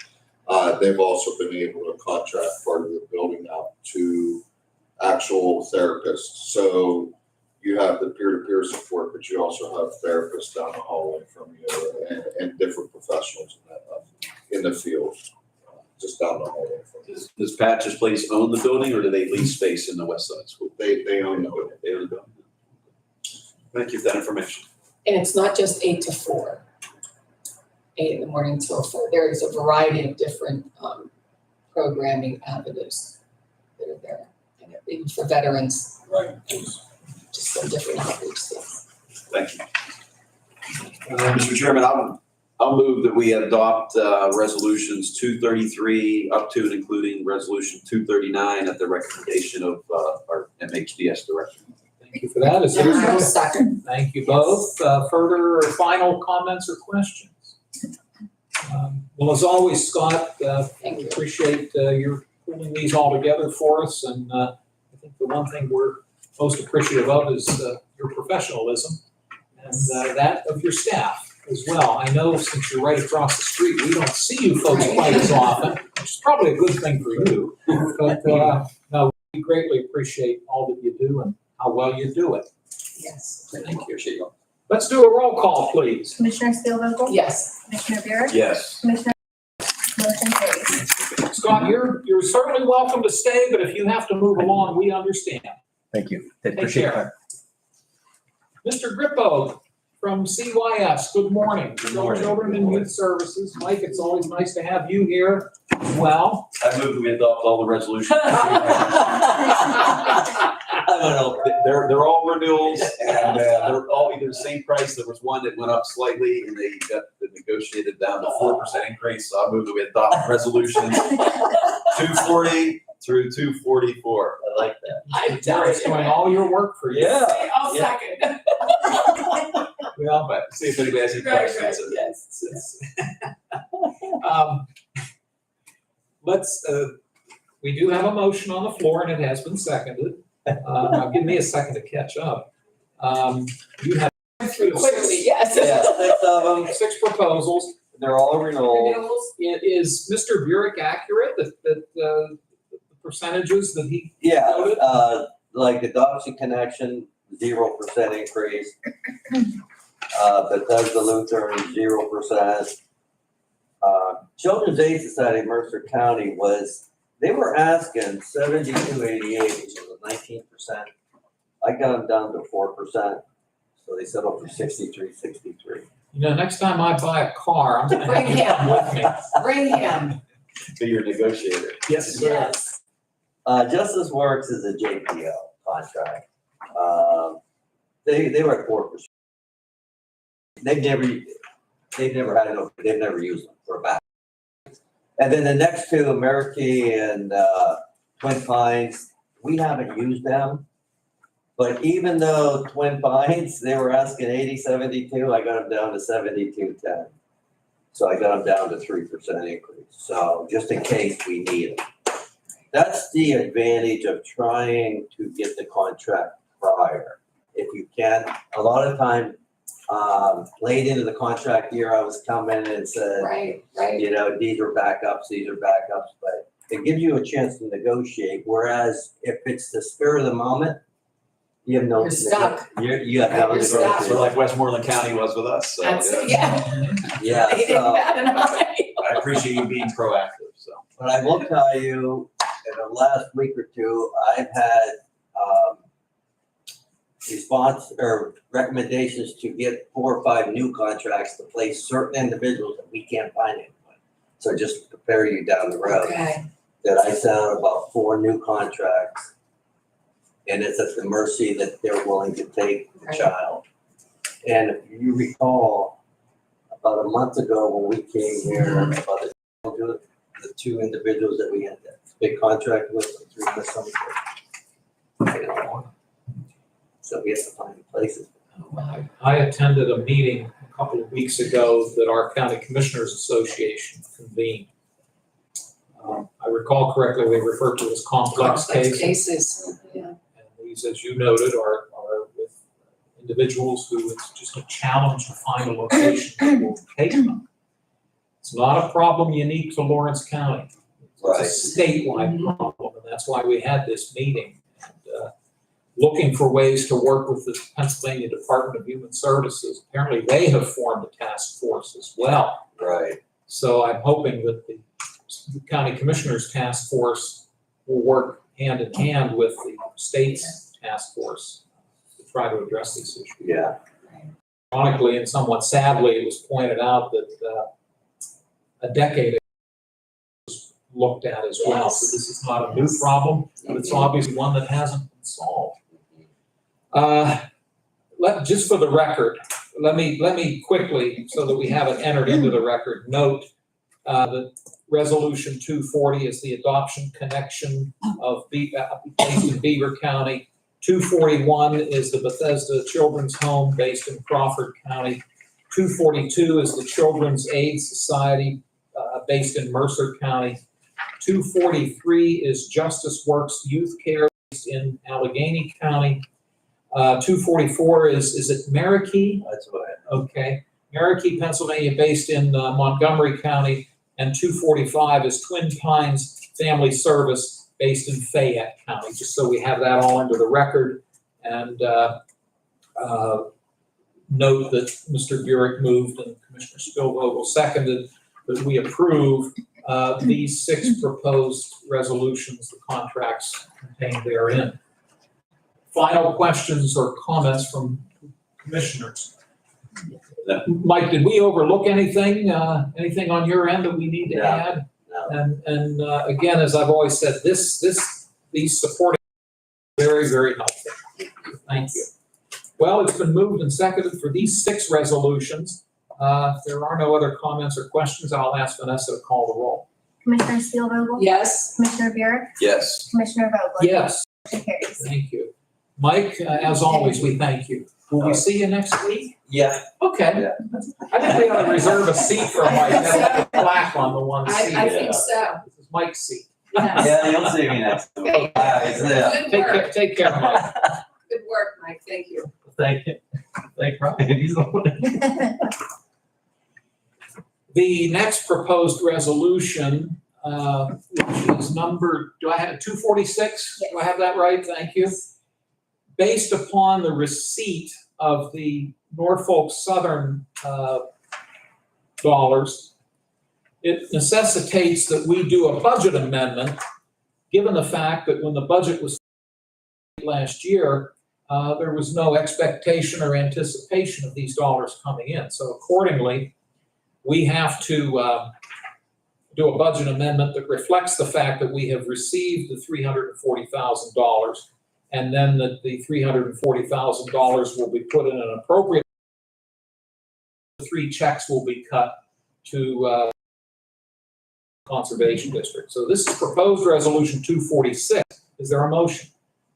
They've also been able to contract part of the building out to actual therapists. So you have the peer-to-peer support, but you also have therapists down the hallway from you and different professionals in the field, just down the hallway from you. Does Patch's Place own the building, or do they lease space in the West Side School? They own the building. They own the building. Thank you for that information. And it's not just 8 to 4, 8 in the morning till 4. There is a variety of different programming avenues that are there. And even for veterans, Right. just some different outreach things. Thank you. Mr. Chairman, I'll move that we adopt resolutions 233 up to and including resolution 239 at the recommendation of our MHDS director. Thank you for that. Is And there I'll second. Thank you both. Further or final comments or questions? Well, as always, Scott, Thank we you. appreciate your pulling these all together for us. And I think the one thing we're most appreciative of is your professionalism and that of your staff as well. I know since you're right across the street, we don't see you folks quite as often, which is probably a good thing for you. But no, we greatly appreciate all that you do and how well you do it. Yes. Thank you. Let's do a roll call, please. Commissioner Steelvogel? Yes. Commissioner Buick? Yes. Commissioner, motion carries. Scott, you're certainly welcome to stay, but if you have to move along, we understand. Thank you. Appreciate your time. Mr. Grippo from CYS, good morning. Good morning. Children and Youth Services. Mike, it's always nice to have you here as well. I move that we adopt all the resolutions. They're all renewals, and they're all either the same price. There was one that went up slightly, and they got negotiated down to 4% increase. So I move that we adopt resolutions 240 through 244. I like that. I'm Derek's doing all your work for you. Yeah. I'll second. Well, But see if anybody has any Right, questions. yes. Let's, we do have a motion on the floor and it has been seconded. Now give me a second to catch up. You have Quickly, yes. Yeah, 6 of them, 6 proposals. they're all renewals. Renewals. Is Mr. Burek accurate that the percentages that he Yeah, noted? like Adoption Connection, 0% increase. Bethesda Lutheran, 0%. Children's Aid Society of Mercer County they were asking 7288, which was 19%. I got them down to 4%, so they settled for 6363. You know, next time I buy a car, I'm gonna have Bring you come him. with me. Bring him. Be your negotiator. Yes, sir. Yes. Justice Works is a JPO contract. They were at 4%. They've never had it, they've never used them for a back. And then the next two, Amerikey and Twin Pines, we haven't used them. But even though Twin Pines, they were asking 8072, I got them down to 7210. So I got them down to 3% increase. So just in case we need them. That's the advantage of trying to get the contract prior. If you can, a lot of time, late into the contract year, I was coming and said, Right. you know, these are backups, but it gives you a chance to negotiate. Whereas if it's the spur of the moment, You have no. You're stuck. You have no. You're stuck. Sort of like Westmoreland County was with us, so. That's, yeah. Yeah, They did so, that in Ohio. I appreciate you being proactive, so. but I will tell you, in the last week or two, I've had, response or recommendations to get 4 or 5 new contracts to place certain individuals that we can't find anyone. So just to prepare you down the road, Okay. that I sent out about 4 new contracts. And it's at the mercy that they're willing to take the Right. child. And if you recall, about a month ago when we came here, about the 2 individuals that we had that big contract with, so we have to find places. I attended a meeting a couple of weeks ago that our County Commissioners Association convened. I recall correctly, they referred to it as complex cases. Cases, yeah. And these, as you noted, are with individuals who it's just a challenge to find a location that will take them. It's not a problem unique to Lawrence County. It's a statewide problem, and that's why we had this meeting. And, looking for ways to work with the Pennsylvania Department of Human Services. Apparently, they have formed a task force as well. Right. So I'm hoping that the County Commissioners Task Force will work hand in hand with the state's task force to try to address these issues. Yeah. Ironically and somewhat sadly, it was pointed out that a decade ago was looked at as well. So this is not a new problem, but it's obviously one that hasn't been solved. Just for the record, let me quickly, so that we have it entered into the record, note that Resolution 240 is the adoption connection of based in Beaver County. 241 is the Bethesda Children's Home based in Crawford County. 242 is the Children's Aid Society based in Mercer County. 243 is Justice Works Youth Care based in Allegheny County. 244 is it Marikey? That's what Okay, Marikey, Pennsylvania, based in Montgomery County. And 245 is Twin Pines Family Service based in Fayette County, just so we have that all under the record. And note that Mr. Burek moved and Commissioner Spielvogel seconded that we approve these 6 proposed resolutions, the contracts contained therein. Final questions or comments from commissioners? No. Mike, did we overlook anything, anything on your end that we need to No. add? No. And again, as I've always said, these supporting very, very helpful. Thank you. Well, it's been moved and seconded for these 6 resolutions. If there are no other comments or questions, I'll ask Vanessa to call the roll. Commissioner Spielvogel? Yes. Commissioner Buick? Yes. Commissioner Vogler? Yes, Motion carries. thank you. Mike, as always, we thank you. Will we see you next week? Yeah. Okay. Yeah. I think we ought to reserve a seat for Mike, have a plaque on the one seat. I think so. This is Mike's seat. Yes. Yeah, you'll see me next week. Great. Yeah. Good work. Take care, Mike. Good work, Mike. Thank you. Thank you. Thank Brian. He's the one. The next proposed resolution, which is number, do I have 246? Do I have that right? Thank you. Based upon the receipt of the Norfolk Southern dollars, it necessitates that we do a budget amendment, given the fact that when the budget was last year, there was no expectation or anticipation of these dollars coming in. So accordingly, we have to do a budget amendment that reflects the fact that we have received the $340,000, and then that the $340,000 will be put in an appropriate. 3 checks will be cut to Conservation District. So this is proposed resolution 246. Is there a motion?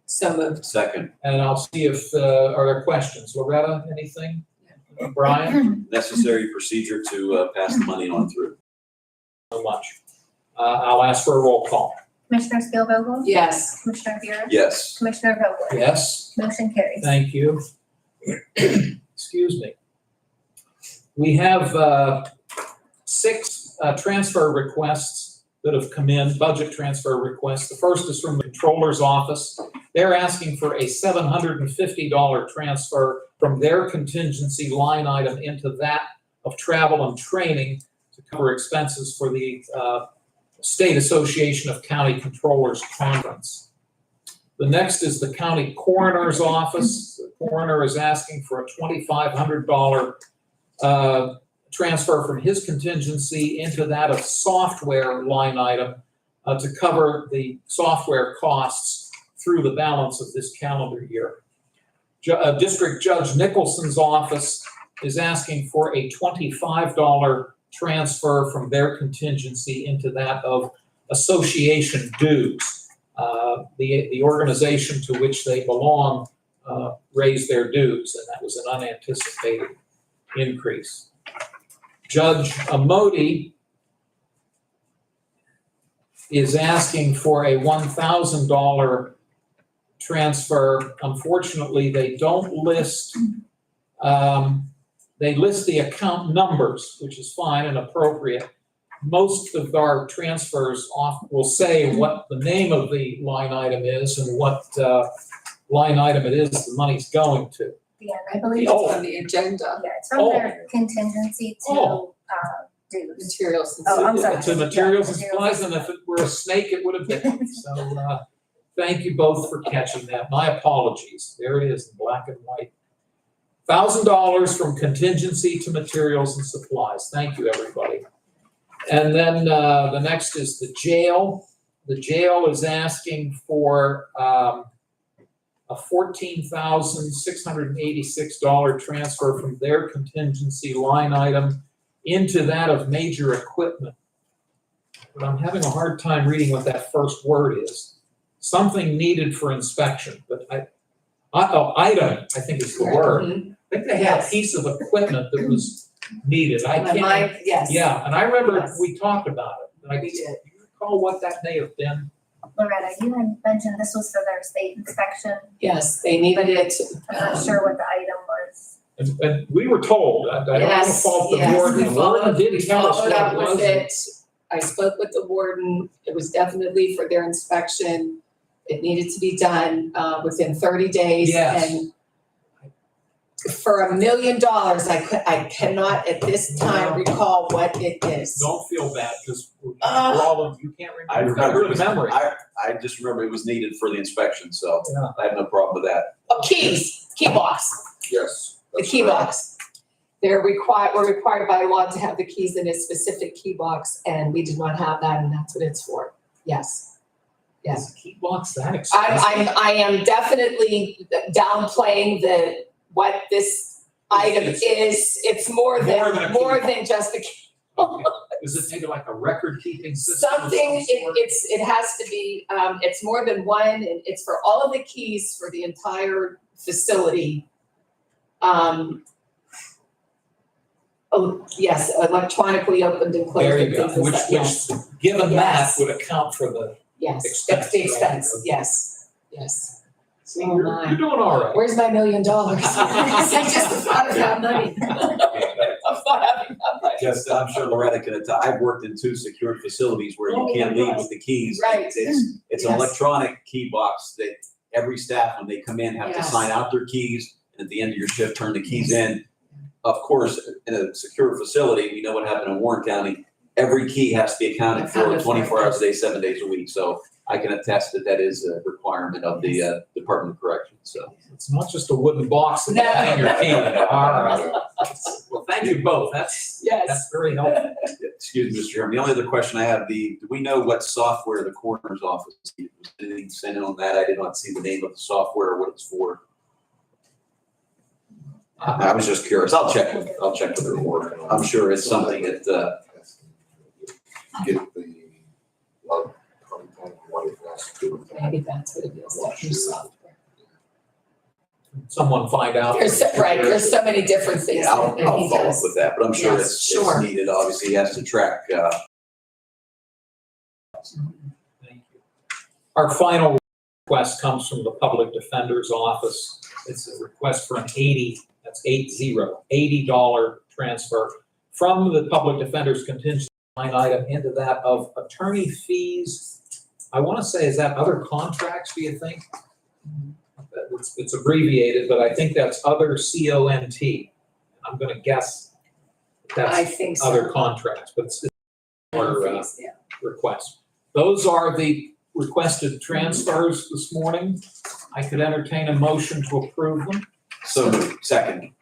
So moved. Second. And I'll see if, are there questions? Loretta, anything? Brian? Necessary procedure to pass the money on through. So much. I'll ask for a roll call. Commissioner Spielvogel? Yes. Commissioner Buick? Yes. Commissioner Vogler? Yes? Motion carries. Thank you. Excuse me. We have 6 transfer requests that have come in, budget transfer requests. The first is from the Controller's Office. They're asking for a $750 transfer from their contingency line item into that of travel and training to cover expenses for the State Association of County Controllers Conference. The next is the County Coroner's Office. The coroner is asking for a $2,500 transfer from his contingency into that of software line item to cover the software costs through the balance of this calendar year. District Judge Nicholson's office is asking for a $25 transfer from their contingency into that of association dues. The organization to which they belong raised their dues, and that was an unanticipated increase. Judge Amodi is asking for a $1,000 transfer. Unfortunately, they don't list, they list the account numbers, which is fine and appropriate. Most of our transfers will say what the name of the line item is and what line item it is the money's going to. Yeah, I believe Oh. it's On the agenda, yeah, it's from their contingency to Oh. dues. materials and. Oh, I'm sorry. To materials and Yeah, supplies, and if it were a snake, it would have been. So, thank you both for catching that. My apologies. There it is in black and white. $1,000 from contingency to materials and supplies. Thank you, everybody. And then, the next is the jail. The jail is asking for, a $14,686 transfer from their contingency line item into that of major equipment. But I'm having a hard time reading what that first word is. Something needed for inspection, but item, I think is the word. Mhm. I think they had a Yes. piece of equipment that was needed. I My can't. mind, yes. Yeah, and I remember Yes. we talked about it. Like, We do did. you recall what that may have been? Loretta, you had mentioned this was for their state inspection. Yes, they needed it. I'm not sure what the item was. And we were told, I don't want to Yes, fault the yes, board, we the warden didn't tell us followed what up it with was. it. I spoke with the warden. It was definitely for their inspection. It needed to be done within 30 days. Yes. And for $1 million, I cannot at this time recall what it is. Don't feel bad, because we're all of, you can't I remember. You've got remember, good memory. I just remember it was needed for the inspection, so Yeah. I have no problem with that. Oh, keys, key box, Yes. the that's key correct. box. We're required by law to have the keys in a specific key box, and we did not have that, and that's what it's for. Yes. Yes. Is a key box that expensive? I am definitely downplaying what this item It's- is. It's more More than a than, key more box. than just a key. Okay. Is it maybe like a record keeping system? of some Something, sort? it has to be, it's more than one, and it's for all of the keys for the entire facility. Oh, yes, electronically opened and closed There and you go, things like that, yes, which, given that, Yes. would account for the, yes, expense, that's the right? expense, yes, yes. see, Oh, you're my. doing all right. Where's my $1 million? I just thought of that money. I'm not having that money. Just, I'm sure Loretta can attest, I've worked in 2 secured facilities where Oh, you can't my leave gosh. with the keys. Right. It's an Yes. electronic key box that every staff, when they come in, have to Yes. sign out their keys, and at the end of your shift, turn the keys in. Of course, in a secure facility, we know what happened in Warren County, every key has to be accounted for Accounted for. 24 hours a day, 7 days a week. So I can attest that that is a requirement of the Department of Corrections, so. It's not just a wooden box that you No. hang your key in. All right. Well, thank you both. That's Yes. very helpful. Excuse me, Mr. Chairman. The only other question I have, do we know what software the coroner's office used? Was anything sent in on that? I did not see the name of the software or what it's for. I was just curious. I'll check with the report. I'm sure it's something that, Get the, well, what it has to do with that. Maybe that's what it is, that new software. Someone find out. There's so many different things yeah, I'll that he follow up does. with that, but I'm sure Yes, it's sure. needed. Obviously, he has to track, Thank you. Our final request comes from the Public Defender's Office. It's a request for an $80 transfer from the Public Defender's contingency line item into that of attorney fees. I want to say, is that other contracts, do you think? It's abbreviated, but I think that's other CONT. I'm going to guess I that's think so. other contracts, but it's our Yeah. request. Those are the requested transfers this morning. I could entertain a motion to approve them. So moved. Second.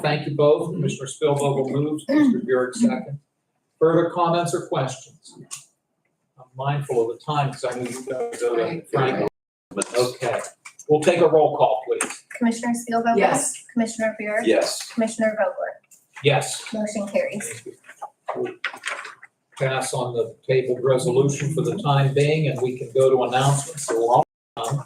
Thank you both. Commissioner Spielvogel moves, Mr. Burek second. Further comments or questions? I'm mindful of the time because I know you guys go to Frank. Okay, we'll take a roll call, please. Commissioner Spielvogel? Yes. Commissioner Buick? Yes. Commissioner Vogler? Yes. Motion carries. Thank you. Pass on the tabled resolution for the time being, and we can go to announcements. So we're all done.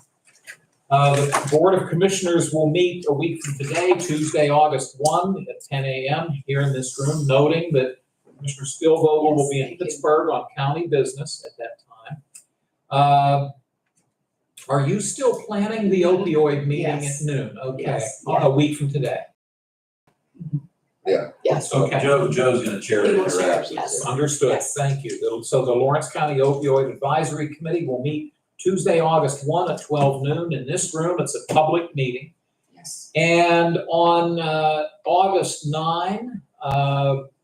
The Board of Commissioners will meet a week from today, Tuesday, August 1 at 10 a.m. here in this room, noting that Commissioner Spielvogel will be Yes, in thank you. Pittsburgh on county business at that time. Are you still planning the opioid meeting at Yes. noon? Okay, Yes, a week from today. Yes. Okay. Joe's gonna chair He it will in her chair it, absence. yes. Understood, Yes. thank you. So the Lawrence County Opioid Advisory Committee will meet Tuesday, August 1 at 12 noon in this room. It's a public meeting. Yes. And on August 9,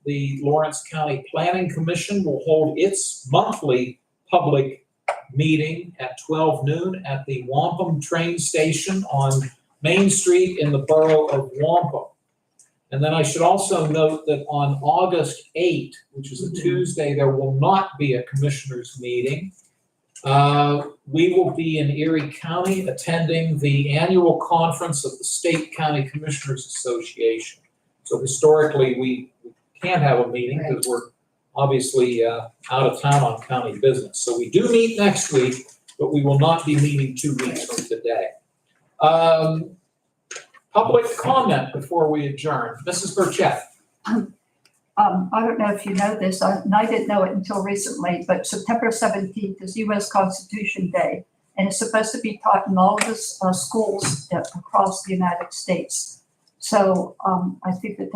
the Lawrence County Planning Commission will hold its monthly public meeting at 12 noon at the Wampum Train Station on Main Street in the borough of Wampum. And then I should also note that on August 8, which is a Tuesday, there will not be a commissioners meeting. We will be in Erie County attending the annual conference of the State County Commissioners Association. So historically, we can't have a meeting because we're obviously out of town on county business. So we do meet next week, but we will not be meeting 2 weeks from today. Public comment before we adjourn. Mrs. Burchett. I don't know if you know this, and I didn't know it until recently, but September 17th is US Constitution Day, and it's supposed to be taught in all of the schools across the United States. So I think that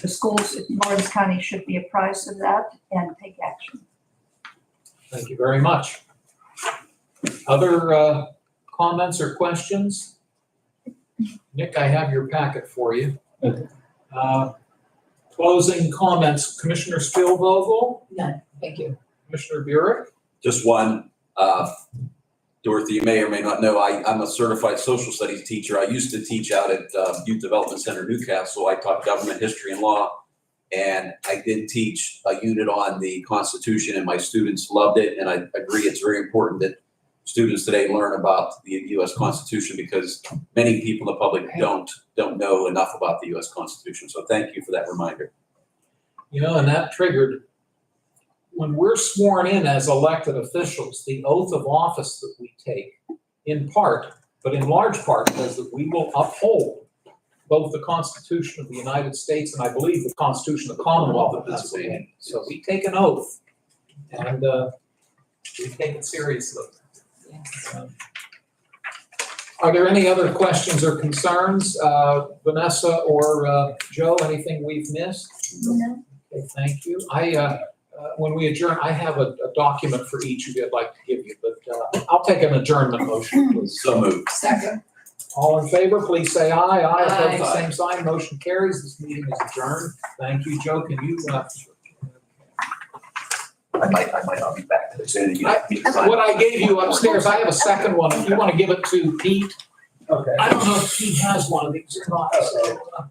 the schools in Lawrence County should be apprised of that and take action. Thank you very much. Other comments or questions? Nick, I have your packet for you. Closing comments, Commissioner Spielvogel, None, thank you. Commissioner Burek. Just one, Dorothy, you may or may not know, I'm a certified social studies teacher. I used to teach out at Youth Development Center Newcastle. I taught government history and law, and I did teach a unit on the Constitution, and my students loved it. And I agree, it's very important that students today learn about the U.S. Constitution because many people in the public don't know enough about the U.S. Constitution. So thank you for that reminder. You know, and that triggered, when we're sworn in as elected officials, the oath of office that we take, in part, but in large part, says that we will uphold both the Constitution of the United States and I believe the Constitution of the Commonwealth of Pennsylvania. So we take an oath and we take it seriously. Yes. Are there any other questions or concerns? Vanessa or Joe, anything we've missed? No. Okay, thank you. When we adjourn, I have a document for each of you I'd like to give you, but I'll take an adjournment motion, please. So moved. Second. All in favor, please say aye. Aye, opposed, the Aye. same sign. Motion carries. This meeting is adjourned. Thank you, Joe. Can you, I might not be back to say what I gave you upstairs, I have a second one. If you want to give it to Pete. Okay. I don't know if Pete has one of these or not, so.